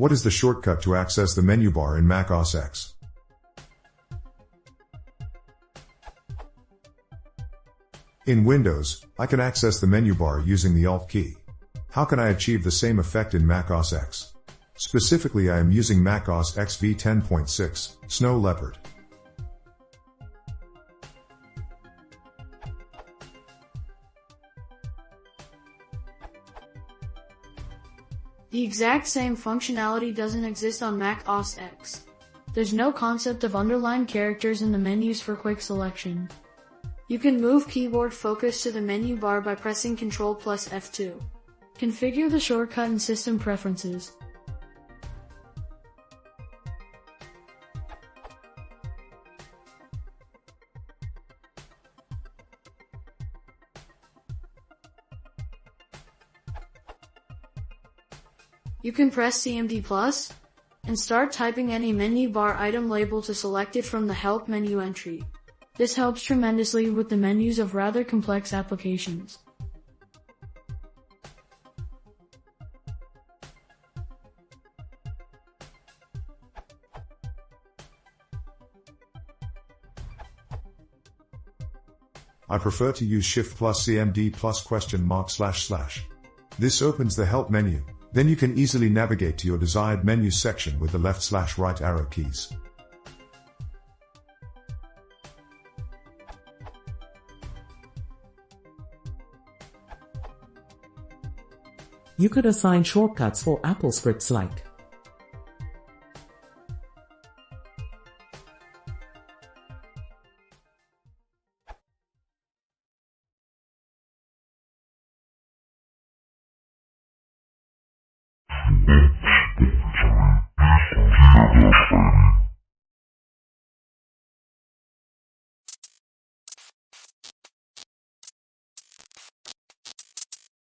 What is the shortcut to access the menu bar in Mac OS X? In Windows, I can access the menu bar using the Alt key. How can I achieve the same effect in Mac OS X? Specifically, I am using Mac OS X v10.6, Snow Leopard. The exact same functionality doesn't exist on Mac OS X. There's no concept of underlined characters in the menus for quick selection. You can move keyboard focus to the menu bar by pressing Ctrl plus F2. Configure the shortcut in System Preferences. You can press CMD plus and start typing any menu bar item label to select it from the Help menu entry. This helps tremendously with the menus of rather complex applications. I prefer to use Shift plus CMD plus !//. This opens the Help menu, then you can easily navigate to your desired menu section with the left/right arrow keys. You could assign shortcuts for Apple scripts like